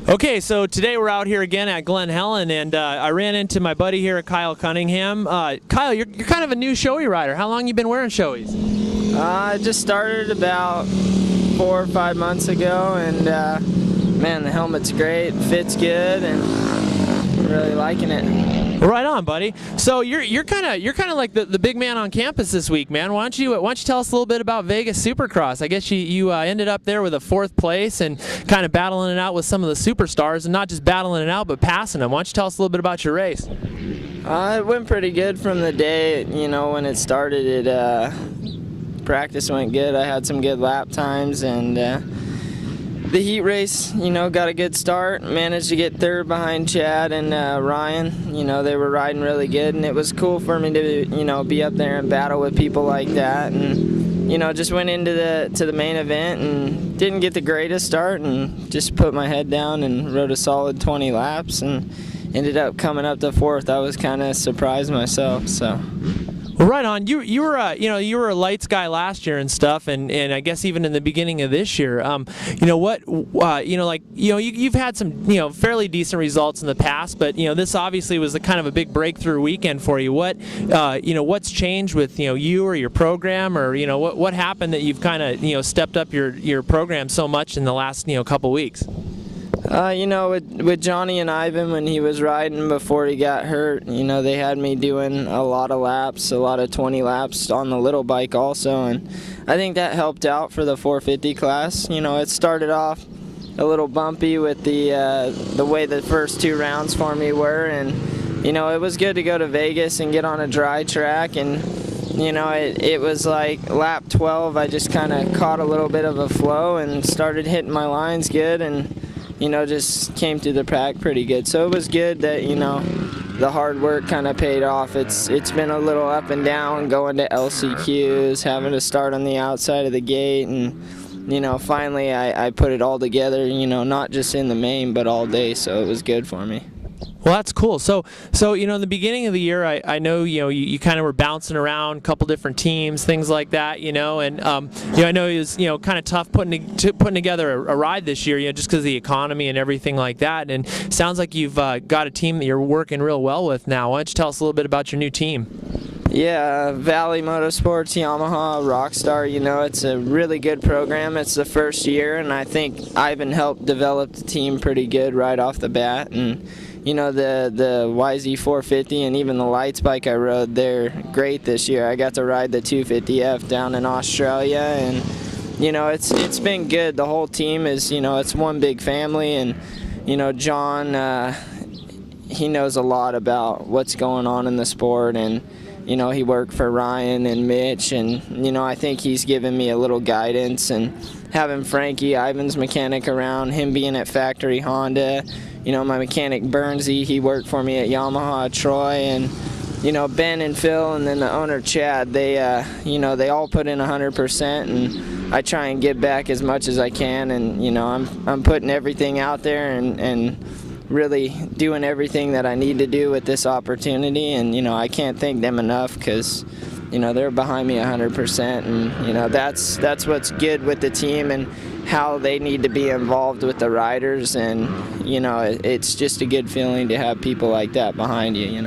Okay, so today we're out here again at Glen Helen, and I ran into my buddy here, Kyle Cunningham. Kyle, you're kind of a new Shoei rider. How long you been wearing Shoeis? I just started about 4 or 5 months ago, and man, the helmet's great, fits good, and I'm really liking it. Right on, buddy. So you're kind of like the big man on campus this week, man. Why don't you tell us a little bit about Vegas Supercross? I guess you ended up there with a 4th place and kind of battling it out with some of the superstars, and not just battling it out, but passing them. Why don't you tell us a little bit about your race? It went pretty good from the day, when it started. Practice went good. I had some good lap times, and the heat race, got a good start. Managed to get 3rd behind Chad and Ryan. They were riding really good, and it was cool for me to, be up there and battle with people like that. And, just went into the main event and didn't get the greatest start, and just put my head down and rode a solid 20 laps and ended up coming up to 4th. I was kind of surprised myself, so. Well, right on. You were a lights guy last year and stuff, and I guess even in the beginning of this year, you've had some fairly decent results in the past, but this obviously was kind of a big breakthrough weekend for you. What's changed with you or your program, or what happened that you've kind of stepped up your program so much in the last couple weeks? With Johnny and Ivan, when he was riding before he got hurt, they had me doing a lot of laps, a lot of 20 laps on the little bike also, and I think that helped out for the 450 class. It started off a little bumpy with the way the first 2 rounds for me were, and it was good to go to Vegas and get on a dry track, and it was like lap 12, I just kind of caught a little bit of a flow and started hitting my lines good, and just came through the pack pretty good. So it was good that, the hard work kind of paid off. It's been a little up and down, going to LCQs, having to start on the outside of the gate, and, finally I put it all together, not just in the main, but all day, so it was good for me. Well, that's cool. So in the beginning of the year, I know you kind of were bouncing around a couple different teams, things like that, and I know it was kind of tough putting together a ride this year, just because of the economy and everything like that. And it sounds like you've got a team that you're working real well with now. Why don't you tell us a little bit about your new team? Yeah, Valli Motorsports Yamaha, Rockstar, it's a really good program. It's the first year, and I think Ivan helped develop the team pretty good right off the bat. And the YZ450 and even the lights bike I rode, they're great this year. I got to ride the 250F down in Australia, and it's been good. The whole team is, it's one big family, and John, he knows a lot about what's going on in the sport, and he worked for Ryan and Mitch, and I think he's given me a little guidance, and having Frankie, Ivan's mechanic, around, him being at Factory Honda, my mechanic Bernsey, he worked for me at Yamaha, Troy, and Ben and Phil, and then the owner Chad, they all put in 100%, and I try and give back as much as I can, and I'm putting everything out there and really doing everything that I need to do with this opportunity, and I can't thank them enough, because they're behind me 100%, and that's what's good with the team and how they need to be involved with the riders, and it's just a good feeling to have people like that behind you.